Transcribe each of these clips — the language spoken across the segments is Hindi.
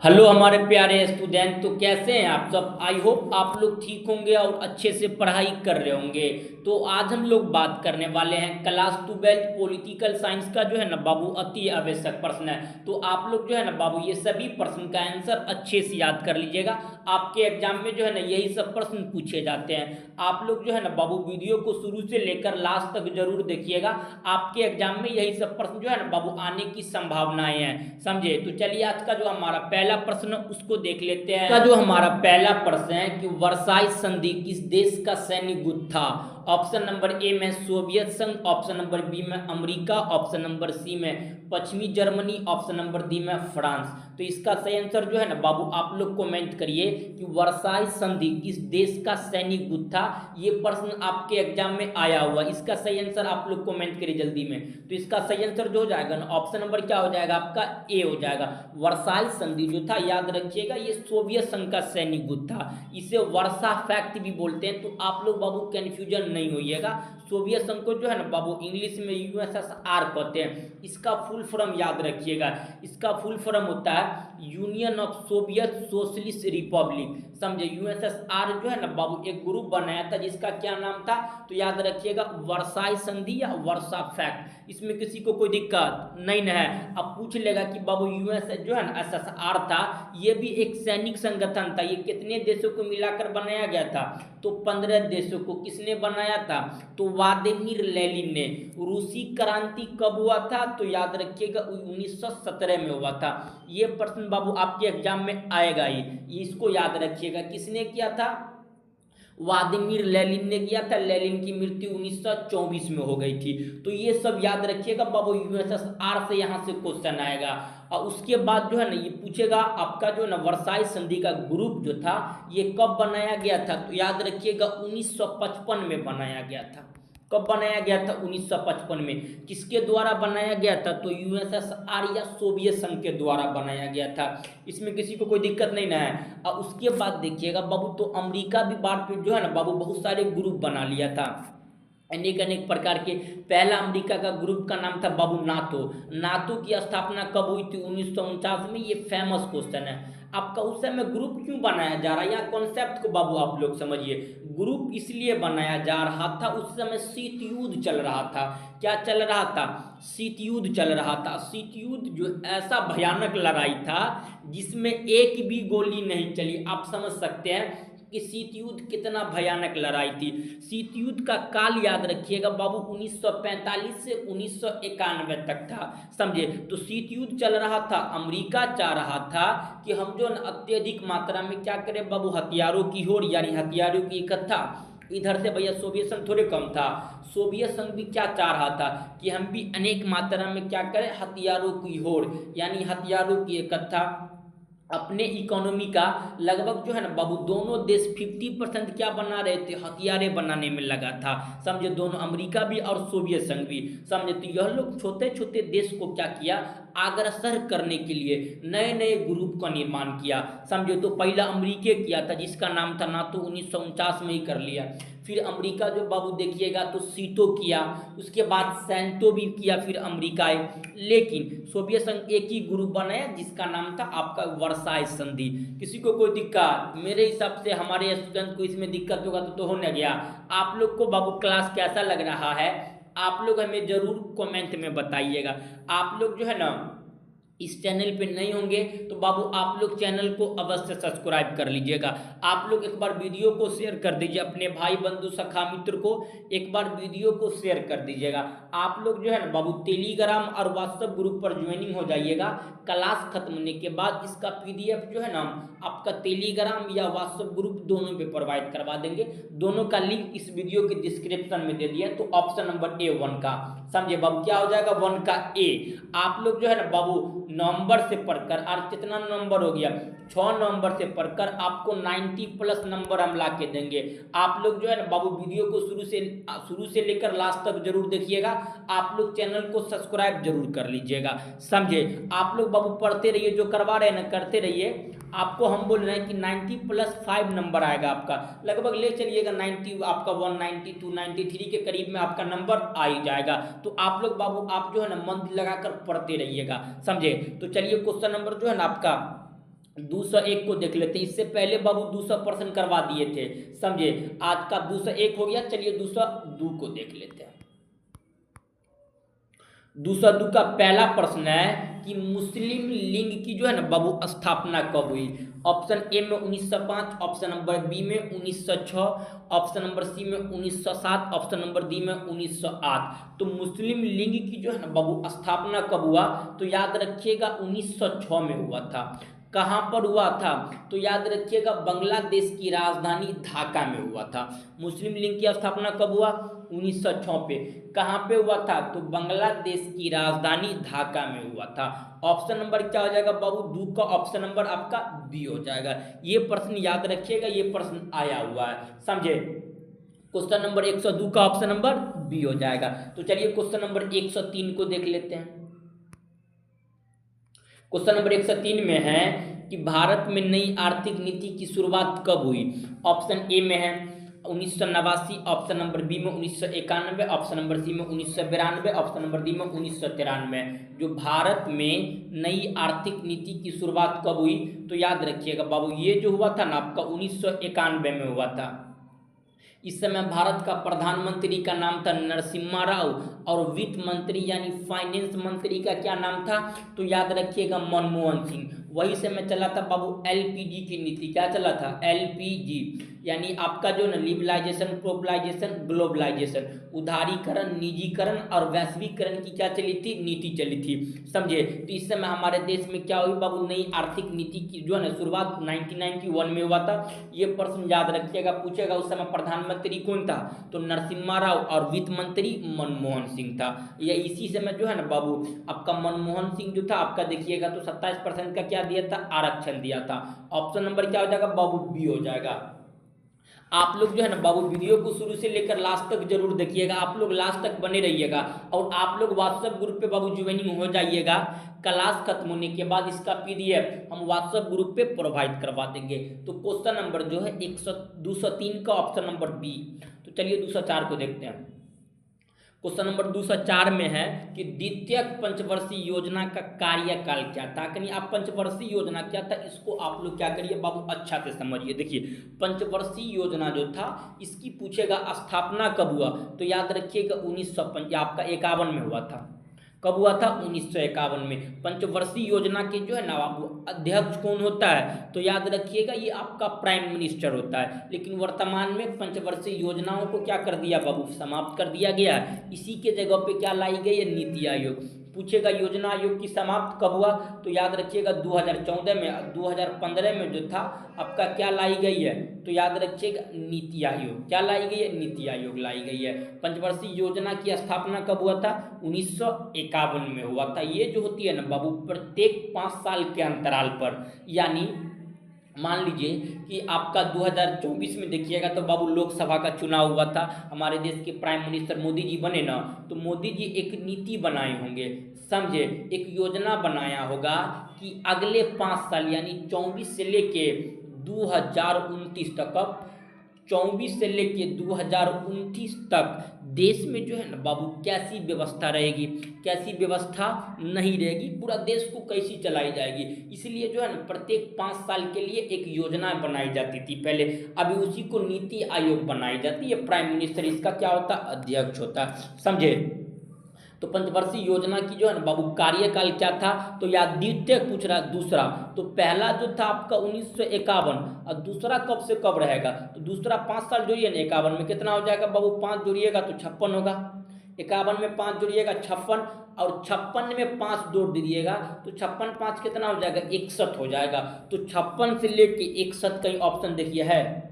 हेलो हमारे प्यारे स्टूडेंट, तो कैसे हैं आप सब। आई होप आप लोग ठीक होंगे और अच्छे से पढ़ाई कर रहे होंगे। तो आज हम लोग बात करने वाले हैं क्लास 12 पॉलिटिकल साइंस का जो है ना बाबू अति आवश्यक प्रश्न है। तो आप लोग जो है ना बाबू ये सभी प्रश्न का आंसर अच्छे से याद कर लीजिएगा। आपके एग्जाम में जो है ना यही सब प्रश्न पूछे जाते हैं। आप लोग जो है ना बाबू वीडियो को शुरू से लेकर लास्ट तक जरूर देखिएगा। आपके एग्जाम में यही सब प्रश्न जो है ना बाबू आने की संभावनाएं हैं, समझे। तो चलिए आज का जो हमारा पहला प्रश्न उसको देख लेते हैं। का जो हमारा पहला प्रश्न है कि वर्साई संधि किस देश का सैन्य गुट था। ऑप्शन नंबर ए में सोवियत संघ, ऑप्शन नंबर बी में अमेरिका, ऑप्शन नंबर सी में पश्चिमी जर्मनी, ऑप्शन नंबर डी में फ्रांस। तो इसका सही आंसर जो है ना बाबू आप लोग कमेंट करिए कि वर्साई संधि किस देश का सैन्य गुट था। ये प्रश्न आपके एग्जाम में आया हुआ, इसका सही आंसर आप लोग कमेंट करिए जल्दी में। तो इसका सही आंसर जो हो जाएगा ना ऑप्शन नंबर क्या हो जाएगा आपका ए हो जाएगा। वर्साई संधि जो था याद रखिएगा ये सोवियत संघ का सैन्य गुट था। इसे वर्सा फैक्ट भी बोलते हैं। तो आप लोग बाबू कंफ्यूजन नहीं होइएगा। सोवियत संघ को जो है ना बाबू इंग्लिश में यूएसएसआर कहते हैं। इसका फुल फॉर्म याद रखिएगा। इसका फुल फॉर्म होता है union of Soviet socialist Republic, समझे। यूएसएसआर जो है ना बाबू एक ग्रुप बनाया था जिसका क्या नाम था, तो याद रखिएगा वर्साई संधि या वर्सा फैक्ट। इसमें किसी को कोई दिक्कत नहीं ना है। अब पूछ लेगा कि बाबू यूएस जो है ना एसएसआर था, ये भी एक सैनिक संगठन था। ये कितने देशों को मिलाकर बनाया गया था, तो 15 देशों को। किसने बनाया था, तो व्लादिमीर लेनिन ने। रूसी क्रांति कब हुआ था, तो याद रखिएगा 1917 में हुआ था। ये प्रश्न बाबू आपके एग्जाम में आएगा ही, इसको याद रखिएगा। किसने किया था, व्लादिमीर लेनिन ने किया था। लेनिन की मृत्यु 1924 में हो गई थी। तो ये सब याद रखिएगा बाबू, यूएसएसआर से यहाँ से क्वेश्चन आएगा। और उसके बाद जो है ना ये पूछेगा आपका जो है ना वर्साई संधि का ग्रुप जो था ये कब बनाया गया था, तो याद रखिएगा 1955 में बनाया गया था। कब बनाया गया था, 1955 में। किसके द्वारा बनाया गया था, तो यूएसएसआर या सोवियत संघ के द्वारा बनाया गया था। इसमें किसी को कोई दिक्कत नहीं ना है। और उसके बाद देखिएगा बाबू, तो अमेरिका भी बाद में जो है ना बाबू बहुत सारे ग्रुप बना लिया था, अनेक अनेक प्रकार के। पहला अमेरिका का ग्रुप का नाम था बाबू नाटो। नाटो की स्थापना कब हुई थी, 1949 में। ये फेमस क्वेश्चन है आपका। उस समय ग्रुप क्यों बनाया जा रहा है, या कॉन्सेप्ट को बाबू आप लोग समझिए। ग्रुप इसलिए बनाया जा रहा था, उस समय शीत युद्ध चल रहा था। क्या चल रहा था, शीत युद्ध चल रहा था। शीत युद्ध जो ऐसा भयानक लड़ाई था जिसमें एक भी गोली नहीं चली। आप समझ सकते हैं कि शीत युद्ध कितना भयानक लड़ाई थी। शीत युद्ध का काल याद रखिएगा बाबू 1945 से 1991 तक था, समझे। तो शीत युद्ध चल रहा था, अमेरिका चाह रहा था कि हम जो अत्यधिक मात्रा में क्या करें बाबू, हथियारों की होड़, यानी हथियारों की इकट्ठा। इधर से भैया सोवियत संघ थोड़े कम था। सोवियत संघ भी क्या चाह रहा था कि हम भी अनेक मात्रा में क्या करें, हथियारों की होड़ यानी हथियारों की इकट्ठा। अपने इकोनॉमी का लगभग जो है ना बाबू दोनों देश 50% क्या बना रहे थे, हथियारें बनाने में लगा था, समझे। दोनों अमेरिका भी और सोवियत संघ भी, समझे। तो यह लोग छोटे छोटे देश को क्या किया, अग्रसर करने के लिए नए नए ग्रुप का निर्माण किया, समझे। तो पहला अमेरिका किया था जिसका नाम था नाटो, 1949 में ही कर लिया। फिर अमेरिका जो बाबू देखिएगा तो सीटो किया, उसके बाद सैंटो भी किया, फिर अमेरिका आए। लेकिन सोवियत संघ एक ही ग्रुप बनाया जिसका नाम था आपका वर्साई संधि। किसी को कोई दिक्कत, मेरे हिसाब से हमारे स्टूडेंट को इसमें दिक्कत होगा तो होने गया। आप लोग को बाबू क्लास कैसा लग रहा है, आप लोग हमें जरूर कमेंट में बताइएगा। आप लोग जो है ना इस चैनल पे नहीं होंगे तो बाबू आप लोग चैनल को अवश्य सब्सक्राइब कर लीजिएगा। आप लोग एक बार वीडियो को शेयर कर दीजिए अपने भाई बंधु सखा मित्र को, एक बार वीडियो को शेयर कर दीजिएगा। आप लोग जो है ना बाबू टेलीग्राम और व्हाट्सएप ग्रुप पर ज्वाइनिंग हो जाइएगा। क्लास खत्म होने के बाद इसका पीडीएफ जो है ना आपका टेलीग्राम या व्हाट्सएप ग्रुप दोनों पे प्रोवाइड करवा देंगे। दोनों का लिंक इस वीडियो के डिस्क्रिप्शन में दे दिया। तो ऑप्शन नंबर ए 1 का, समझे बाबू, क्या हो जाएगा 1 का ए। आप लोग जो है ना बाबू नवंबर से पढ़कर, और कितना नंबर हो गया, 6 नवंबर से पढ़कर आपको 90+ नंबर हम ला के देंगे। आप लोग जो है ना बाबू वीडियो को शुरू से लेकर लास्ट तक जरूर देखिएगा। आप लोग चैनल को सब्सक्राइब जरूर कर लीजिएगा, समझे। आप लोग बाबू पढ़ते रहिए, जो करवा रहे हैं ना करते रहिए। आपको हम बोल रहे हैं कि 90+5 नंबर आएगा आपका, लगभग ले चलिएगा 90, आपका 190 293 के करीब में आपका नंबर आ ही जाएगा। तो आप लोग बाबू आप जो है ना मन लगाकर पढ़ते रहिएगा, समझे। तो चलिए क्वेश्चन नंबर जो है ना आपका 201 को देख लेते हैं। इससे पहले बाबू 200% करवा दिए थे, समझे। आज का 201 हो गया, चलिए 202 को देख लेते हैं। 202 का पहला प्रश्न है कि मुस्लिम लीग की जो है ना बाबू स्थापना कब हुई। ऑप्शन ए में 1905, ऑप्शन नंबर बी में 1906, ऑप्शन नंबर सी में 1907, ऑप्शन नंबर डी में 1908। तो मुस्लिम लीग की जो है ना बाबू स्थापना कब हुआ, तो याद रखिएगा 1906 में हुआ था। कहाँ पर हुआ था, तो याद रखिएगा बांग्लादेश की राजधानी ढाका में हुआ था। मुस्लिम लीग की स्थापना कब हुआ, 1906 पे। कहाँ पे हुआ था, तो बांग्लादेश की राजधानी ढाका में हुआ था। ऑप्शन नंबर क्या हो जाएगा बाबू, दो का ऑप्शन नंबर आपका बी हो जाएगा। ये प्रश्न याद रखिएगा, ये प्रश्न आया हुआ है, समझे। क्वेश्चन नंबर 102 का ऑप्शन नंबर बी हो जाएगा। तो चलिए क्वेश्चन नंबर 103 को देख लेते हैं। क्वेश्चन नंबर 103 में है कि भारत में नई आर्थिक नीति की शुरुआत कब हुई। ऑप्शन ए में है 1989, ऑप्शन नंबर बी में 1991, ऑप्शन नंबर सी में 1992, ऑप्शन नंबर डी में 1993। जो भारत में नई आर्थिक नीति की शुरुआत कब हुई, तो याद रखिएगा बाबू ये जो हुआ था ना आपका 1991 में हुआ था। इस समय भारत का प्रधानमंत्री का नाम था नरसिम्हा राव और वित्त मंत्री यानी फाइनेंस मंत्री का क्या नाम था, तो याद रखिएगा मनमोहन सिंह। वही समय चला था बाबू एलपीजी की नीति। क्या चला था, एलपीजी यानी आपका जो ना लिबरलाइजेशन, प्रोपलाइजेशन, ग्लोबलाइजेशन, उदारीकरण, निजीकरण और वैश्वीकरण की क्या चली थी, नीति चली थी, समझे। तो इस समय हमारे देश में क्या हुई बाबू, नई आर्थिक नीति की जो है ना शुरुआत 1991 में हुआ था। ये प्रश्न याद रखिएगा, पूछेगा उस समय प्रधानमंत्री कौन था, तो नरसिम्हा राव और वित्त मंत्री मनमोहन सिंह था। या इसी समय जो है ना बाबू आपका मनमोहन सिंह जो था आपका देखिएगा तो 27% का क्या दिया था, आरक्षण दिया था। ऑप्शन नंबर क्या हो जाएगा बाबू, बी हो जाएगा। आप लोग जो है ना बाबू वीडियो को शुरू से लेकर लास्ट तक जरूर देखिएगा, आप लोग लास्ट तक बने रहिएगा। और आप लोग व्हाट्सएप ग्रुप पे बाबू ज्वाइनिंग हो जाइएगा। क्लास खत्म होने के बाद इसका पीडीएफ हम व्हाट्सएप ग्रुप पे प्रोवाइड करवा देंगे। तो क्वेश्चन नंबर जो है 203 का ऑप्शन नंबर बी। तो चलिए 204 को देखते हैं। क्वेश्चन नंबर 204 में है कि द्वितीय पंचवर्षीय योजना का कार्यकाल क्या था। कहीं आप पंचवर्षीय योजना क्या था, इसको आप लोग क्या करिए बाबू अच्छा से समझिए। देखिए पंचवर्षीय योजना जो था इसकी पूछेगा स्थापना कब हुआ, तो याद रखिएगा 1951 आपका 51 में हुआ था। कब हुआ था, 1951 में। पंचवर्षीय योजना के जो है ना बाबू अध्यक्ष कौन होता है, तो याद रखिएगा ये आपका प्राइम मिनिस्टर होता है। लेकिन वर्तमान में पंचवर्षीय योजनाओं को क्या कर दिया बाबू, समाप्त कर दिया गया है। इसी के जगह पे क्या लाई गई है, नीति आयोग। पूछेगा योजना आयोग की समाप्त कब हुआ, तो याद रखिएगा 2014 में। 2015 में जो था आपका क्या लाई गई है, तो याद रखिएगा नीति आयोग। क्या लाई गई है, नीति आयोग लाई गई है। पंचवर्षीय योजना की स्थापना कब हुआ था, 1951 में हुआ था। ये जो होती है ना बाबू प्रत्येक 5 साल के अंतराल पर, यानी मान लीजिए कि आपका 2024 में देखिएगा तो बाबू लोकसभा का चुनाव हुआ था, हमारे देश के प्राइम मिनिस्टर मोदी जी बने ना, तो मोदी जी एक नीति बनाए होंगे, समझे, एक योजना बनाया होगा कि अगले 5 साल यानी 24 से लेके 2029 तक, 24 से लेके 2029 तक देश में जो है ना बाबू कैसी व्यवस्था रहेगी, कैसी व्यवस्था नहीं रहेगी, पूरा देश को कैसी चलाई जाएगी। इसलिए जो है ना प्रत्येक 5 साल के लिए एक योजना बनाई जाती थी पहले। अभी उसी को नीति आयोग बनाई जाती है। प्राइम मिनिस्टर इसका क्या होता, अध्यक्ष होता, समझे। तो पंचवर्षीय योजना की जो है ना बाबू कार्यकाल क्या था, तो या द्वितीय पूछ रहा है दूसरा। तो पहला जो था आपका 1951 और दूसरा कब से कब रहेगा, तो दूसरा 5 साल जोड़िए ना, 51 में कितना हो जाएगा बाबू, 5 जोड़िएगा तो 56 होगा। 51 में 5 जोड़िएगा 56, और 56 में 5 जोड़ दीजिएगा तो 56 5 कितना हो जाएगा, 61 हो जाएगा। तो 56 से लेके 61 कहीं ऑप्शन देखिए है।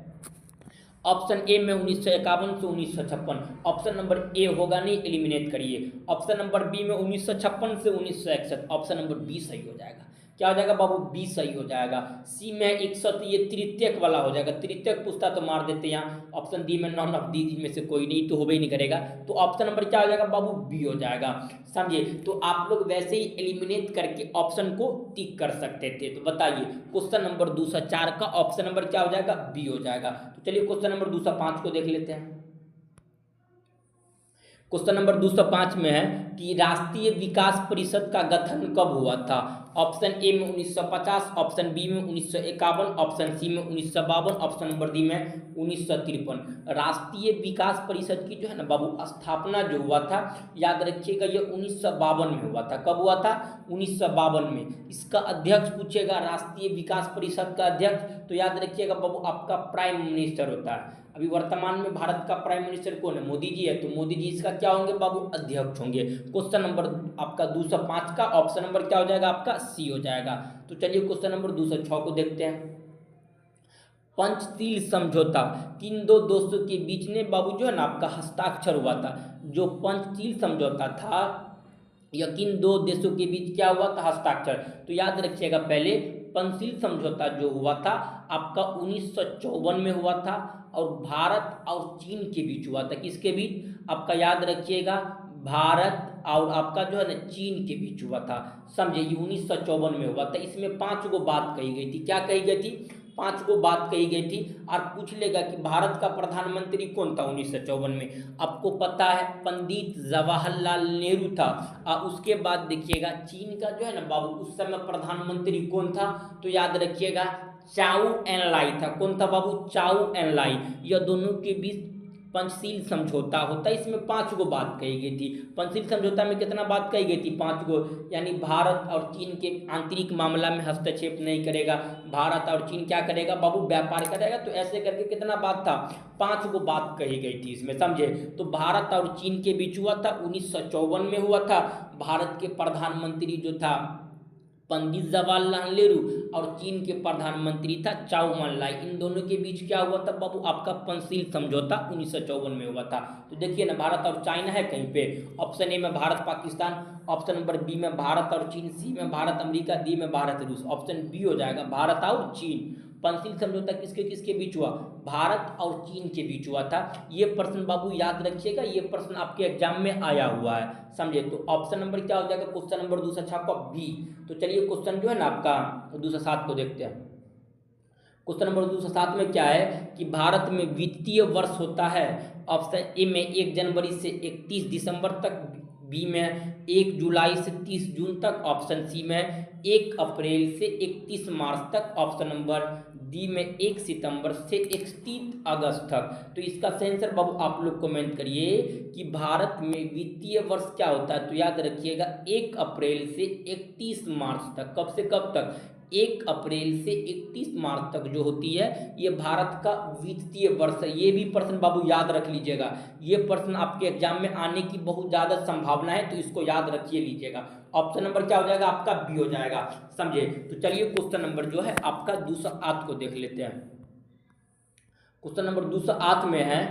ऑप्शन ए में 1951 से 1956, ऑप्शन नंबर ए होगा नहीं, एलिमिनेट करिए। ऑप्शन नंबर बी में 1956 से 1961, ऑप्शन नंबर बी सही हो जाएगा। क्या हो जाएगा बाबू, बी सही हो जाएगा। सी में 61 ये तृतीयक वाला हो जाएगा, तृतीयक पूछता तो मार देते यहाँ। ऑप्शन डी में नॉन ऑफ डी में से कोई नहीं, तो हो ही नहीं करेगा। तो ऑप्शन नंबर क्या हो जाएगा बाबू, बी हो जाएगा, समझिए। तो आप लोग वैसे ही एलिमिनेट करके ऑप्शन को टिक कर सकते थे। तो बताइए क्वेश्चन नंबर 204 का ऑप्शन नंबर क्या हो जाएगा, बी हो जाएगा। तो चलिए क्वेश्चन नंबर 205 को देख लेते हैं। क्वेश्चन नंबर 205 में है कि राष्ट्रीय विकास परिषद का गठन कब हुआ था। ऑप्शन ए में 1950, ऑप्शन बी में 1951, ऑप्शन सी में 1952, ऑप्शन नंबर डी में 1953। राष्ट्रीय विकास परिषद की जो है ना बाबू स्थापना जो हुआ था, याद रखिएगा ये 1952 में हुआ था। कब हुआ था? 1952 में। इसका अध्यक्ष पूछेगा, राष्ट्रीय विकास परिषद का अध्यक्ष, तो याद रखिएगा बाबू आपका प्राइम मिनिस्टर होता है। अभी वर्तमान में भारत का प्राइम मिनिस्टर कौन है? मोदी जी है, तो मोदी जी इसका क्या होंगे बाबू? अध्यक्ष होंगे। क्वेश्चन नंबर आपका 205 का ऑप्शन नंबर क्या हो जाएगा? आपका सी हो जाएगा। तो चलिए क्वेश्चन नंबर 206 को देखते हैं। पंचशील समझौता किन दो दोस्तों के बीच में बाबू जो है ना आपका हस्ताक्षर हुआ था? जो पंचशील समझौता था यह किन दो देशों के बीच क्या हुआ था? हस्ताक्षर। तो याद रखिएगा पहले पंचशील समझौता जो हुआ था आपका 1954 में हुआ था और भारत और चीन के बीच हुआ था। किसके बीच? आपका याद रखिएगा भारत और आपका जो है ना चीन के बीच हुआ था। समझे, ये 1954 में हुआ था। इसमें 5 गो बात कही गई थी। क्या कही गई थी? 5 गो बात कही गई थी। और पूछ लेगा कि भारत का प्रधानमंत्री कौन था 1954 में? आपको पता है पंडित जवाहरलाल नेहरू था। और उसके बाद देखिएगा चीन का जो है ना बाबू उस समय प्रधानमंत्री कौन था? तो याद रखिएगा चाउ एन लाई था। कौन था बाबू? चाउ एन लाई। यह दोनों के बीच पंचशील समझौता होता है। इसमें 5 गो बात कही गई थी। पंचशील समझौता में कितना बात कही गई थी? 5 गो। यानी भारत और चीन के आंतरिक मामला में हस्तक्षेप नहीं करेगा, भारत और चीन क्या करेगा बाबू? व्यापार करेगा। तो ऐसे करके कितना बात था? 5 गो बात कही गई थी इसमें। समझे, तो भारत और चीन के बीच हुआ था, 1954 में हुआ था। भारत के प्रधानमंत्री जो था पंडित जवाहरलाल नेहरू और चीन के प्रधानमंत्री था चाउ मन लाई। इन दोनों के बीच क्या हुआ था बाबू? आपका पंचशील समझौता 1954 में हुआ था। तो देखिए ना भारत और चाइना है कहीं पे। ऑप्शन ए में Bharat Pakistan, option number B में भारत और चीन, सी में भारत अमेरिका, डी में भारत रूस। ऑप्शन बी हो जाएगा भारत और चीन। पंचशील समझौता किसके किसके बीच हुआ? भारत और चीन के बीच हुआ था। ये प्रश्न बाबू याद रखिएगा, ये प्रश्न आपके एग्जाम में आया हुआ है। समझे, तो ऑप्शन नंबर क्या हो जाएगा? क्वेश्चन नंबर 206 का बी। तो चलिए क्वेश्चन जो है ना आपका 207 को देखते हैं। क्वेश्चन नंबर 207 में क्या है कि भारत में वित्तीय वर्ष होता है। ऑप्शन ए में 1 जनवरी से 31 दिसंबर तक, बी में 1 जुलाई से 30 जून तक, ऑप्शन सी में 1 अप्रैल से 31 मार्च तक, ऑप्शन नंबर डी में 1 सितंबर से 31 अगस्त तक। तो इसका सही आंसर बाबू आप लोग कमेंट करिए कि भारत में वित्तीय वर्ष क्या होता है। तो याद रखिएगा 1 अप्रैल से 31 मार्च तक। कब से कब तक? 1 अप्रैल से 31 मार्च तक जो होती है ये भारत का वित्तीय वर्ष है। ये भी प्रश्न बाबू याद रख लीजिएगा। ये प्रश्न आपके एग्जाम में आने की बहुत ज़्यादा संभावना है, तो इसको याद रखिए लीजिएगा। ऑप्शन नंबर क्या हो जाएगा? आपका बी हो जाएगा। समझे, तो चलिए क्वेश्चन नंबर जो है आपका 208 को देख लेते हैं। क्वेश्चन नंबर 208 में है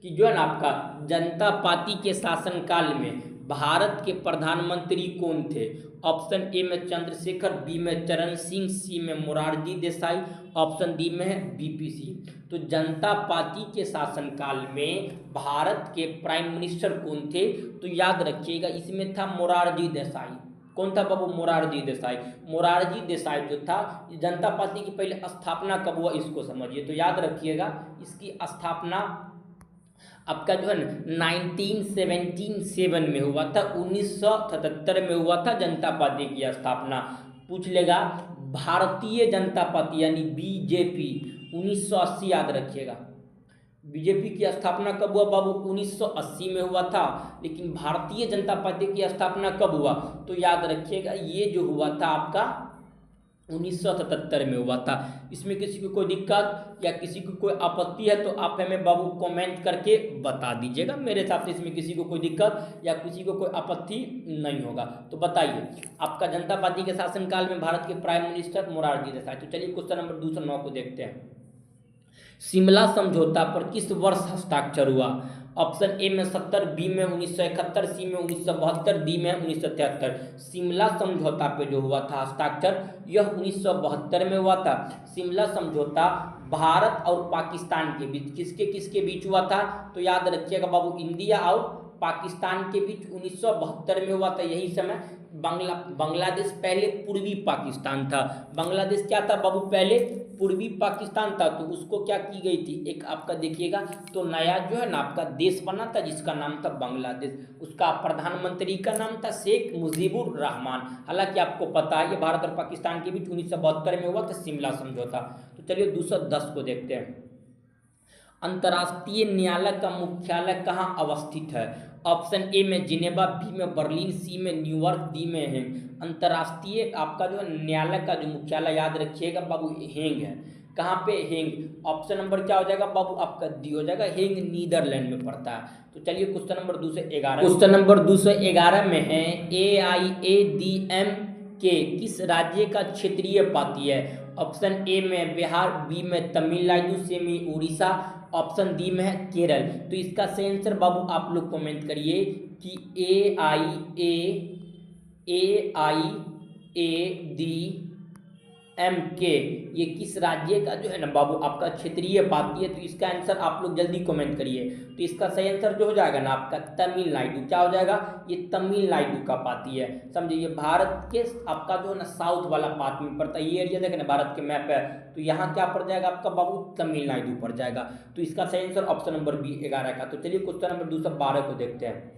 कि जो है ना आपका जनता पार्टी के शासनकाल में भारत के प्रधानमंत्री कौन थे? ऑप्शन ए में चंद्रशेखर, बी में चरण सिंह, सी में मोरारजी देसाई, ऑप्शन डी में है बीपी सिंह। तो जनता पार्टी के शासनकाल में भारत के प्राइम मिनिस्टर कौन थे? तो याद रखिएगा इसमें था मोरारजी देसाई। कौन था बाबू? मोरारजी देसाई। मोरारजी देसाई जो था, जनता पार्टी की पहले स्थापना कब हुआ इसको समझिए। तो याद रखिएगा इसकी स्थापना आपका जो है ना 1977 में हुआ था। 1977 में हुआ था जनता पार्टी की स्थापना। पूछ लेगा भारतीय जनता पार्टी यानी बीजेपी 1980, याद रखिएगा बीजेपी की स्थापना कब हुआ बाबू? 1980 में हुआ था। लेकिन भारतीय जनता पार्टी की स्थापना कब हुआ? तो याद रखिएगा ये जो हुआ था आपका 1977 में हुआ था। इसमें किसी को कोई दिक्कत या किसी को कोई आपत्ति है तो आप हमें बाबू कमेंट करके बता दीजिएगा। मेरे हिसाब से इसमें किसी को कोई दिक्कत या किसी को कोई आपत्ति नहीं होगा। तो बताइए आपका जनता पार्टी के शासनकाल में भारत के प्राइम मिनिस्टर मोरारजी देसाई। तो चलिए क्वेश्चन नंबर 209 को देखते हैं। शिमला समझौता पर किस वर्ष हस्ताक्षर हुआ? ऑप्शन ए में 70, बी में 1971, सी में 1972, डी में 1973। शिमला समझौता पे जो हुआ था हस्ताक्षर यह 1972 में हुआ था। शिमला समझौता भारत और पाकिस्तान के बीच किसके किसके बीच हुआ था? तो याद रखिएगा बाबू इंडिया और पाकिस्तान के बीच 1972 में हुआ था। यही समय बांग्लादेश पहले पूर्वी पाकिस्तान था। बांग्लादेश क्या था बाबू, पहले पूर्वी पाकिस्तान था। तो उसको क्या की गई थी, एक आपका देखिएगा तो नया जो है ना आपका देश बना था जिसका नाम था बांग्लादेश। उसका प्रधानमंत्री का नाम था शेख मुजीबुर रहमान। हालांकि आपको पता है ये भारत और पाकिस्तान के बीच 1972 में हुआ था शिमला समझौता। तो चलिए 210 को देखते हैं। अंतर्राष्ट्रीय न्यायालय का मुख्यालय कहाँ अवस्थित है? ऑप्शन ए में जिनेवा, बी में बर्लिन, सी में न्यूयॉर्क, डी में हेग। अंतर्राष्ट्रीय आपका जो न्यायालय का जो मुख्यालय याद रखिएगा बाबू हेग है। कहाँ पे, हेग। ऑप्शन नंबर क्या हो जाएगा बाबू आपका डी हो जाएगा, हेग नीदरलैंड में पड़ता है। तो चलिए क्वेश्चन नंबर 211, क्वेश्चन नंबर 211 में है AIADM के किस राज्य का क्षेत्रीय पार्टी है? ऑप्शन ए में बिहार, बी में तमिलनाडु, सी में उड़ीसा, ऑप्शन डी में है केरल। तो इसका सही आंसर बाबू आप लोग कमेंट करिए कि AIADM ये किस राज्य का जो है ना बाबू आपका क्षेत्रीय पार्टी है। तो इसका आंसर आप लोग जल्दी कमेंट करिए। तो इसका सही आंसर जो हो जाएगा ना आपका तमिलनाडु। क्या हो जाएगा, ये तमिलनाडु का पार्टी है। समझिए ये भारत के आपका जो है ना साउथ वाला पार्ट में पड़ता है। ये एरिया देखें ना भारत के मैप है, तो यहाँ क्या पड़ जाएगा आपका बाबू, तमिलनाडु पड़ जाएगा। तो इसका सही आंसर ऑप्शन नंबर बी 11 का। तो चलिए क्वेश्चन नंबर 212 को देखते हैं।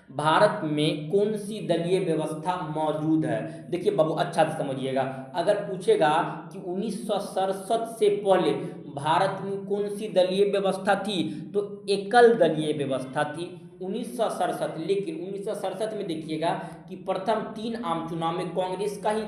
भारत में कौन सी दलीय व्यवस्था मौजूद है? देखिए बाबू अच्छा से समझिएगा, अगर पूछेगा कि 1967 से पहले भारत में कौन सी दलीय व्यवस्था थी, तो एकल दलीय व्यवस्था थी 1967। लेकिन 1967 में देखिएगा कि प्रथम 3 आम चुनाव में कांग्रेस का ही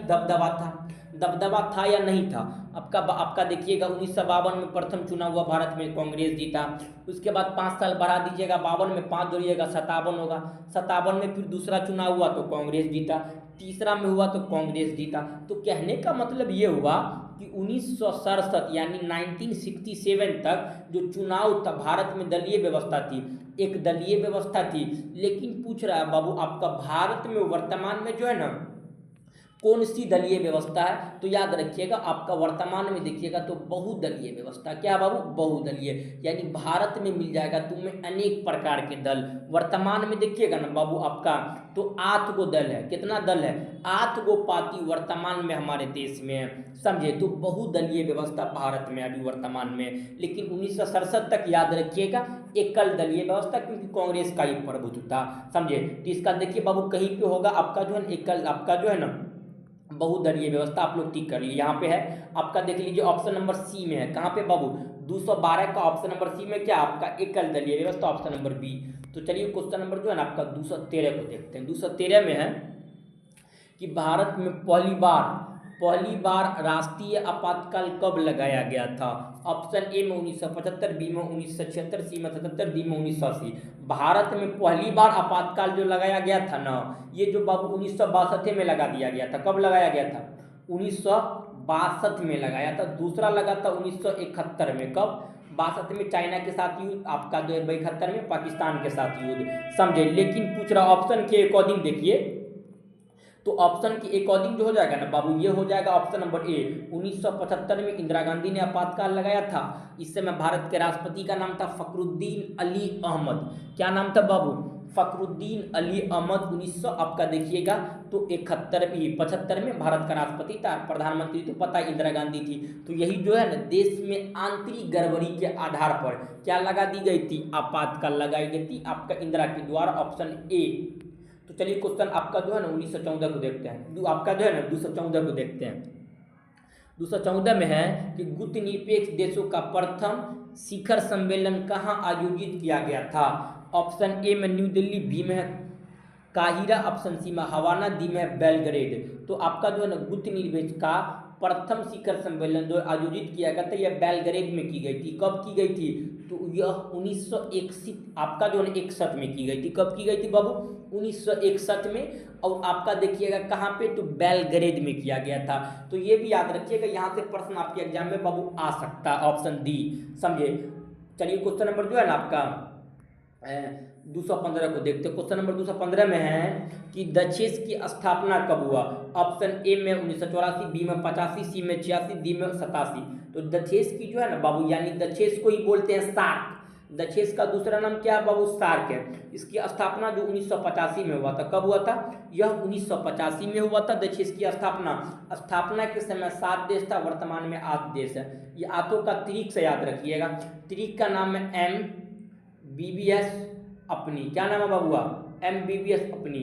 दबदबा था या नहीं था। आपका देखिएगा 1952 में प्रथम चुनाव हुआ, भारत में कांग्रेस जीता। उसके बाद 5 साल बढ़ा दीजिएगा, 52 में 5 जोड़िएगा 57 होगा। 57 में फिर दूसरा चुनाव हुआ तो कांग्रेस जीता, तीसरा में हुआ तो कांग्रेस जीता। तो कहने का मतलब ये हुआ कि 1967 यानी 1967 तक जो चुनाव था भारत में दलीय व्यवस्था थी, एक दलीय व्यवस्था थी। लेकिन पूछ रहा है बाबू आपका भारत में वर्तमान में जो है ना कौन सी दलीय व्यवस्था है? तो याद रखिएगा आपका वर्तमान में देखिएगा तो बहुदलीय व्यवस्था। क्या बाबू, बहुदलीय, यानी भारत में मिल जाएगा तुम्हें अनेक प्रकार के दल। वर्तमान में देखिएगा ना बाबू आपका तो 8 गो दल है। कितना दल है? 8 गो पार्टी वर्तमान में हमारे देश में है। समझे, तो बहुदलीय व्यवस्था भारत में अभी वर्तमान में। लेकिन 1967 तक याद रखिएगा एकल दलीय व्यवस्था, क्योंकि कांग्रेस का ही प्रभुत्व था। समझे, तो इसका देखिए बाबू कहीं पे होगा आपका जो है एकल, आपका जो है ना बहुदलीय व्यवस्था। आप लोग टिक कर लिए, यहाँ पे है आपका देख लीजिए ऑप्शन नंबर सी में है। कहाँ पे बाबू, 212 का ऑप्शन नंबर सी में क्या आपका एकल दलीय व्यवस्था, ऑप्शन नंबर बी। तो चलिए क्वेश्चन नंबर जो है ना आपका 213 को देखते हैं। 213 में है कि भारत में पहली बार राष्ट्रीय आपातकाल कब लगाया गया था? ऑप्शन ए में 1975, बी में 1976, सी में 77, डी में 1980। भारत में पहली बार आपातकाल जो लगाया गया था ना, ये जो बाबू 1962 में लगा दिया गया था। कब लगाया गया था? 1962 में लगाया था। दूसरा लगा था 1971 में। कब? 62 में चाइना के साथ युद्ध, आपका जो है 72 में पाकिस्तान के साथ युद्ध। समझे, लेकिन पूछ रहा ऑप्शन के अकॉर्डिंग देखिए, तो ऑप्शन के अकॉर्डिंग जो हो जाएगा ना बाबू, ये हो जाएगा ऑप्शन नंबर ए। 1975 में इंदिरा गांधी ने आपातकाल लगाया था। इस समय भारत के राष्ट्रपति का नाम था फखरुद्दीन अली अहमद। क्या नाम था बाबू? फखरुद्दीन अली अहमद। 1900 आपका देखिएगा तो 75 में भारत का राष्ट्रपति था। प्रधानमंत्री तो पता है इंदिरा गांधी थी। तो यही जो है ना देश में आंतरिक गड़बड़ी के आधार पर क्या लगा दी गई थी? आपातकाल लगाई गई थी आपका इंदिरा के द्वारा, ऑप्शन ए। तो चलिए क्वेश्चन आपका जो है ना 1914 को देखते हैं। आपका जो है ना 214 को देखते हैं। 214 में है कि गुटनिरपेक्ष देशों का प्रथम शिखर सम्मेलन कहाँ आयोजित किया गया था? ऑप्शन ए में न्यू दिल्ली, बी में है काहिरा, ऑप्शन सी में हवाना, डी में बेलग्रेड। तो आपका जो है ना गुटनिरपेक्ष का प्रथम शिखर सम्मेलन जो आयोजित किया गया था यह बेलग्रेड में की गई थी। कब की गई थी? तो यह 1961 आपका जो है 61 में की गई थी। कब की गई थी बाबू? 1961 में। और आपका देखिएगा कहाँ पे? तो बेलग्रेड में किया गया था। तो ये भी याद रखिएगा, यहाँ से प्रश्न आपके एग्जाम में बाबू आ सकता है, ऑप्शन डी। समझे, चलिए क्वेश्चन नंबर जो है ना आपका 215 को देखते हैं। क्वेश्चन नंबर 215 में है कि दक्षेस की स्थापना कब हुआ? ऑप्शन ए में 1984, बी में 85, सी में 86, डी में 87। तो दक्षेस की जो है ना बाबू, यानी दक्षेस को ही बोलते हैं सार्क। दक्षेश का दूसरा नाम क्या है बाबू? सार्क है। इसकी स्थापना जो 1985 में हुआ था, कब हुआ था? यह 1985 में हुआ था दक्षेश की स्थापना के समय 7 देश था, वर्तमान में 8 देश है। ये आठों का त्रिक से याद रखिएगा। त्रिक का नाम है MBBS अपनी, क्या नाम है बाबूआ? MBBS अपनी।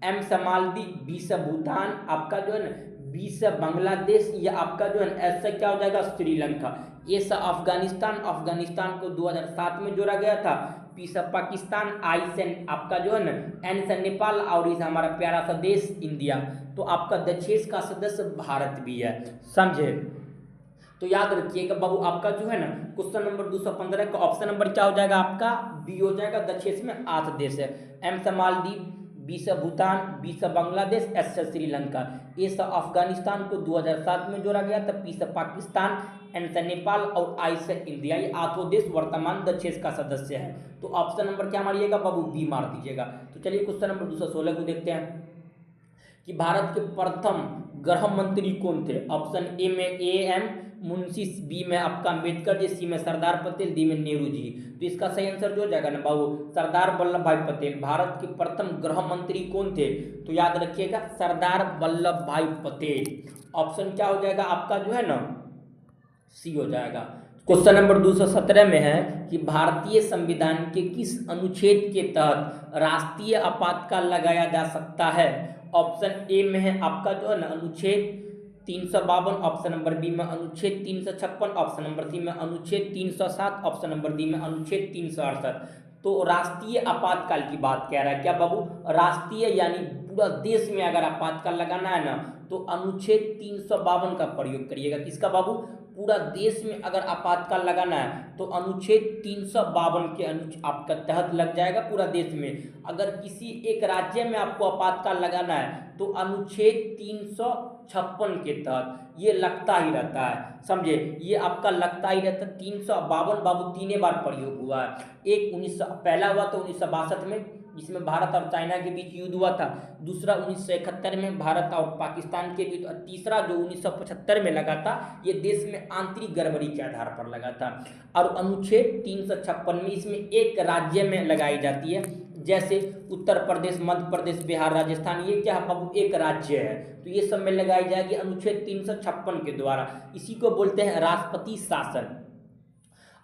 M से मालदीव, B से भूटान, आपका जो है ना B से बांग्लादेश, या आपका जो है S से क्या हो जाएगा? श्रीलंका। A से अफगानिस्तान को 2007 में जोड़ा गया था। P से पाकिस्तान, I से आपका जो है ना N से नेपाल, और इस हमारा प्यारा सा देश इंडिया। तो आपका दक्षेश का सदस्य भारत भी है, समझे? तो याद रखिएगा बाबू, आपका जो है ना क्वेश्चन नंबर 215 का ऑप्शन नंबर क्या हो जाएगा? आपका बी हो जाएगा। दक्षेश में 8 देश है। M से मालदीव, B से भूटान, B से बांग्लादेश, S से श्रीलंका। A से अफगानिस्तान को 2007 में जोड़ा गया था। P से पाकिस्तान, N से नेपाल, और I से इंडिया। ये 8 देश वर्तमान दक्षेश का सदस्य है। तो ऑप्शन नंबर क्या मारिएगा बाबू? बी मार दीजिएगा। तो चलिए क्वेश्चन नंबर 216 को देखते हैं कि भारत के प्रथम गृह मंत्री कौन थे? ऑप्शन ए में AM मुंशी, बी में आपका अम्बेडकर जी, सी में सरदार पटेल, डी में नेहरू जी। तो इसका सही आंसर जो हो जाएगा ना बाबू, सरदार वल्लभ भाई पटेल। भारत के प्रथम गृह मंत्री कौन थे? तो याद रखिएगा सरदार वल्लभ भाई पटेल। ऑप्शन क्या हो जाएगा आपका जो है ना? सी हो जाएगा। क्वेश्चन नंबर 217 में है कि भारतीय संविधान के किस अनुच्छेद के तहत राष्ट्रीय आपातकाल लगाया जा सकता है? ऑप्शन ए में है आपका जो है ना अनुच्छेद 352, ऑप्शन नंबर बी में अनुच्छेद 356, ऑप्शन नंबर सी में अनुच्छेद 307, ऑप्शन नंबर डी में अनुच्छेद 368। तो राष्ट्रीय आपातकाल की बात कह रहा है क्या बाबू? राष्ट्रीय यानी पूरा देश में अगर आपातकाल लगाना है ना तो अनुच्छेद 352 का प्रयोग करिएगा। किसका बाबू? पूरा देश में अगर आपातकाल लगाना है तो अनुच्छेद 352 के आपका तहत लग जाएगा पूरा देश में। अगर किसी एक राज्य में आपको आपातकाल लगाना है तो अनुच्छेद 356 के तहत ये लगता ही रहता है, समझे? ये आपका लगता ही रहता है। 352 बाबू 3 बार प्रयोग हुआ है। एक पहला हुआ तो 1962 में, जिसमें भारत और चाइना के बीच युद्ध हुआ था। दूसरा 1971 में भारत और पाकिस्तान के बीच। और तीसरा जो 1975 में लगा था ये देश में आंतरिक गड़बड़ी के आधार पर लगा था। और अनुच्छेद 356 में इसमें एक राज्य में लगाई जाती है, जैसे उत्तर प्रदेश, मध्य प्रदेश, बिहार, राजस्थान, ये क्या है बाबू? एक राज्य है। तो ये सब में लगाई जाएगी अनुच्छेद 356 के द्वारा। इसी को बोलते हैं राष्ट्रपति शासन।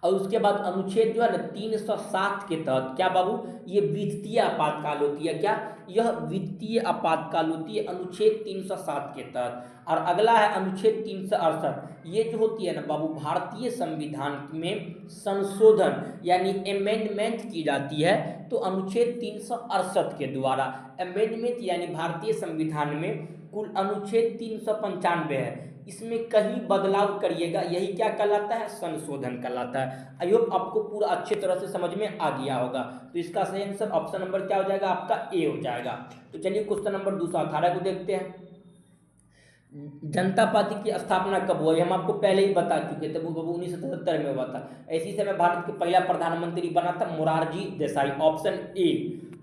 और उसके बाद अनुच्छेद जो है ना 307 के तहत क्या बाबू? ये वित्तीय आपातकाल होती है। क्या? यह वित्तीय आपातकाल होती है अनुच्छेद 307 के तहत। और अगला है अनुच्छेद 368। ये जो होती है ना बाबू, भारतीय संविधान में संशोधन यानी अमेंडमेंट की जाती है तो अनुच्छेद 368 के द्वारा। अमेंडमेंट यानी भारतीय संविधान में कुल अनुच्छेद 395 है, इसमें कहीं बदलाव करिएगा, यही क्या कहलाता है? संशोधन कहलाता है। आई होप आपको पूरा अच्छे तरह से समझ में आ गया होगा। तो इसका सही आंसर ऑप्शन नंबर क्या हो जाएगा? आपका ए हो जाएगा। तो चलिए क्वेश्चन नंबर 218 को देखते हैं। जनता पार्टी की स्थापना कब हुई? हम आपको पहले ही बता चुके थे, वो 1977 में हुआ था। इसी समय भारत के पहला प्रधानमंत्री बना था मोरारजी देसाई। Option A.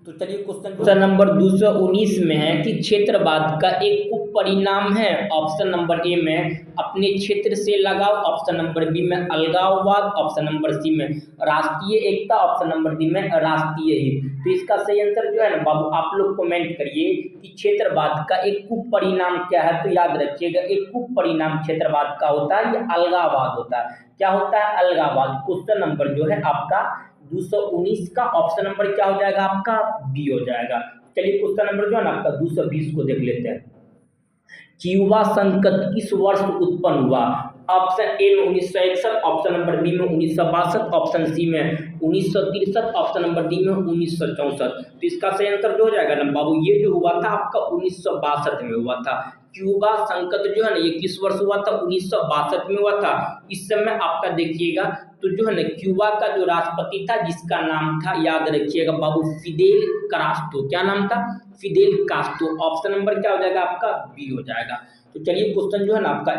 तो चलिए क्वेश्चन नंबर 219 में है कि क्षेत्रवाद का एक उप परिणाम है। ऑप्शन नंबर ए में अपने क्षेत्र से लगाव, ऑप्शन नंबर बी में अलगाववाद, ऑप्शन नंबर सी में राष्ट्रीय एकता, ऑप्शन नंबर डी में राष्ट्रीय हित। तो इसका सही आंसर जो है ना बाबू, आप लोग कमेंट करिए कि क्षेत्रवाद का एक उप परिणाम क्या है। तो याद रखिएगा एक उप परिणाम क्षेत्रवाद का होता है, ये अलगाववाद होता है। क्या होता है? अलगाववाद। क्वेश्चन नंबर जो है आपका 219 का ऑप्शन नंबर क्या हो जाएगा? आपका बी हो जाएगा। चलिए क्वेश्चन नंबर जो है ना आपका 220 को देख लेते हैं। क्यूबा संकट किस वर्ष उत्पन्न हुआ? ऑप्शन ए में 1961, ऑप्शन नंबर बी में 1962, ऑप्शन सी में 1963, ऑप्शन नंबर डी में 1964। तो इसका सही आंसर जो हो जाएगा ना बाबू, ये जो हुआ था आपका 1962 में हुआ था। क्यूबा संकट जो है ना ये किस वर्ष हुआ था? 1962 में हुआ था। इस समय आपका देखिएगा तो जो है ना क्यूबा का जो राष्ट्रपति था जिसका नाम था, याद रखिएगा बाबू, फिदेल कास्ट्रो। क्या नाम था? फिदेल कास्ट्रो। ऑप्शन नंबर क्या हो जाएगा? आपका बी हो जाएगा। तो चलिए क्वेश्चन जो है ना आपका